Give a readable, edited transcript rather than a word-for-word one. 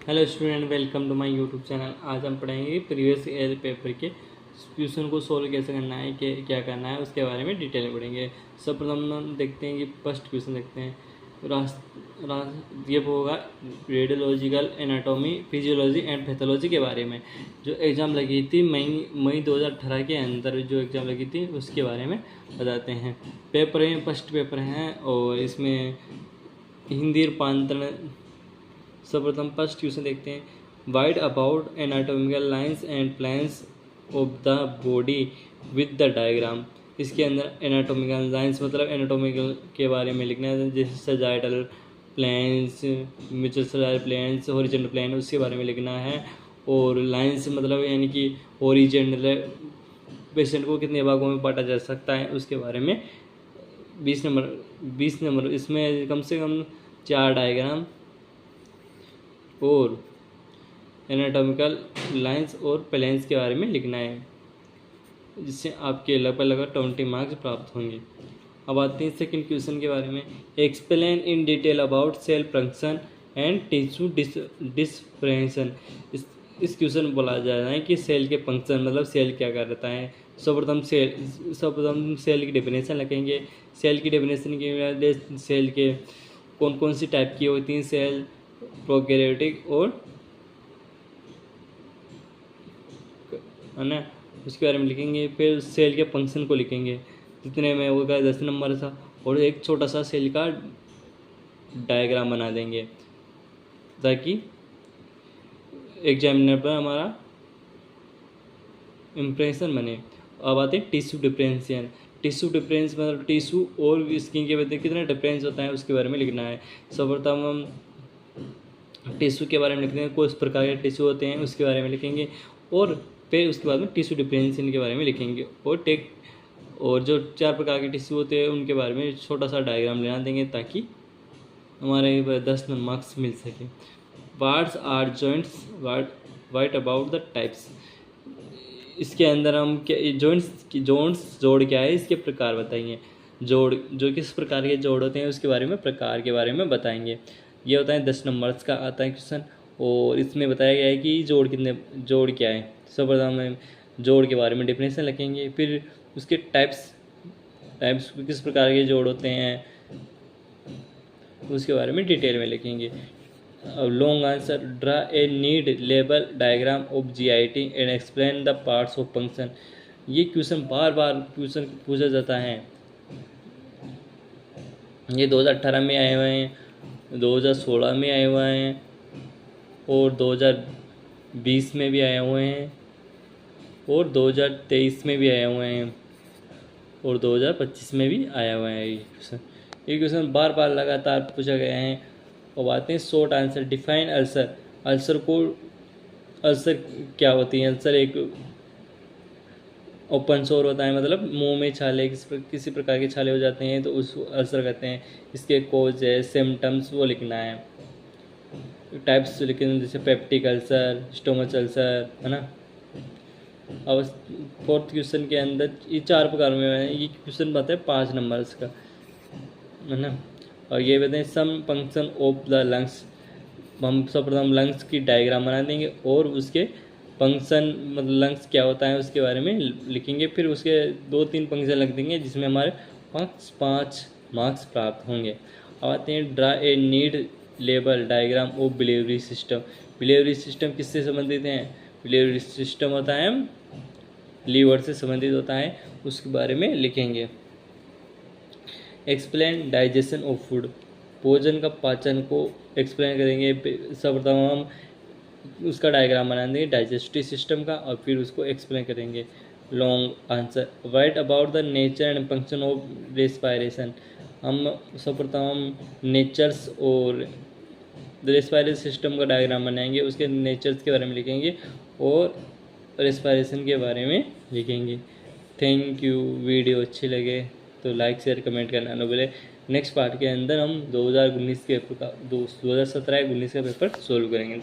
Hello student, welcome to my YouTube channel. आज हम पढ़ेंगे प्रीवियस ईयर पेपर के क्वेश्चन को सोल्व कैसे करना है, क्या करना है, उसके बारे में डिटेल में पढ़ेंगे। सर्वप्रथम हम देखते हैं कि फर्स्ट क्वेश्चन देखते हैं। ये होगा radiological anatomy, physiology and pathology के बारे में। जो एग्ज़ाम लगी थी मई 2018 के अंदर जो एग्ज़ाम लगी थी उसके बारे में बताते हैं। पेपर है, फर्स्ट पेपर हैं और इसमें हिंदी रूपांतरण। सर्वप्रथम फर्स्ट क्वेश्चन देखते हैं। Wide about anatomical lines and plans of the body with the diagram. इसके अंदर एनाटॉमिकल लाइंस मतलब एनाटॉमिकल के बारे में लिखना है, जैसे सजाइटल प्लेन्स, मिचुलर प्लेन्स, हॉरिजॉन्टल प्लेन, उसके बारे में लिखना है। और लाइंस मतलब यानी कि हॉरिजॉन्टल पेशेंट को कितने भागों में बांटा जा सकता है उसके बारे में 20 नंबर इसमें कम से कम 4 डायग्राम और एनाटॉमिकल लाइंस और प्लेन्स के बारे में लिखना है, जिससे आपके लगभग 20 मार्क्स प्राप्त होंगे। अब आते हैं सेकंड क्वेश्चन के बारे में। Explain in detail about cell function and tissue differentiation. इस क्वेश्चन में बोला जा रहा है कि सेल के फंक्शन मतलब सेल क्या करता है। सर्वप्रथम सेल की डेफिनेशन लिखेंगे। सेल की डेफिनेशन के लिए सेल के कौन कौन सी टाइप की होती हैं सेल, प्रोकैरियोटिक और है ना, उसके बारे में लिखेंगे। फिर सेल के फंक्शन को लिखेंगे, जितने में होगा 10 नंबर था, और एक छोटा सा सेल का डायग्राम बना देंगे ताकि एग्जामिनर पर हमारा इम्प्रेशन बने। अब आते हैं टिश्यू डिफरेंशिएशन। टिश्यू डिफरेंस मतलब टिश्यू और स्किन के बीच कितना डिफरेंस होता है उसके बारे में लिखना है। सर्वप्रथम हम टिश्यू के बारे में लिखते हैं, कुछ प्रकार के टिश्यू होते हैं उसके बारे में लिखेंगे, और फिर उसके बाद में टिश्यू डिफरेंशिएशन के बारे में लिखेंगे। और जो 4 प्रकार के टिश्यू होते हैं उनके बारे में छोटा सा डायग्राम बना देंगे ताकि हमारे 10 मार्क्स मिल सके। Wards are joints, write about the types. इसके अंदर हम क्या जॉइंट्स जोड़ क्या है, इसके प्रकार बताएंगे। जोड़ जो किस प्रकार के जोड़ होते हैं उसके बारे में प्रकार के बारे में बताएंगे। ये होता है 10 नंबर्स का आता है क्वेश्चन, और इसमें बताया गया है कि जोड़ क्या है। सर्वप्रथम हम जोड़ के बारे में डेफिनेशन लिखेंगे, फिर उसके टाइप्स किस प्रकार के जोड़ होते हैं उसके बारे में डिटेल में लिखेंगे। Long answer, draw a neat label diagram of GIT and explain the parts of function. ये क्वेश्चन बार क्वेश्चन पूछा जाता है। ये 2018 में आए हुए हैं, 2016 में आए हुए हैं, और 2020 में भी आए हुए हैं, और 2023 में भी आए हुए हैं, और 2025 में भी आया हुआ है। ये क्वेश्चन बार लगातार पूछा गया है। और आते हैं short answer. Define ulcer. Ulcer क्या होती है। अल्सर एक ओपन सोर होता है, मतलब मुंह में छाले किसी प्रकार के छाले हो जाते हैं तो उस अल्सर कहते हैं। इसके कोज है, सिम्टम्स वो लिखना है। टाइप्स लिखना जैसे पेप्टिक अल्सर, स्टोमच अल्सर, है ना। अब फोर्थ क्वेश्चन के अंदर ये 4 प्रकार में है। ये क्वेश्चन बताते हैं 5 नंबर्स का, है ना। और ये बताएं सम फंक्शन ऑफ द लंग्स। हम सर्वप्रथम लंग्स की डायग्राम बना देंगे और उसके फंक्शन मतलब लंग्स क्या होता है उसके बारे में लिखेंगे। फिर उसके 2-3 फंक्शन लिख देंगे जिसमें हमारे 5 मार्क्स प्राप्त होंगे। अब आते हैं draw a neat label diagram of biliary system. Biliary system किससे संबंधित हैं। बिलीवरी सिस्टम होता है लीवर से संबंधित होता है, उसके बारे में लिखेंगे। Explain digestion of food. भोजन का पाचन को एक्सप्लेन करेंगे। सर्वप्रथम हम उसका डायग्राम बना देंगे डाइजेस्टिव सिस्टम का, और फिर उसको एक्सप्लेन करेंगे। Long answer, right about the nature and function of respiration. हम सर्वप्रथम नेचर्स और रेस्पायरेशन सिस्टम का डायग्राम बनाएंगे, उसके नेचर्स के बारे में लिखेंगे और रेस्पायरेशन के बारे में लिखेंगे। Thank you. वीडियो अच्छी लगे तो लाइक शेयर कमेंट करना न भूलें। नेक्स्ट पार्ट के अंदर हम 2019 के 2017-19 का पेपर सोल्व करेंगे।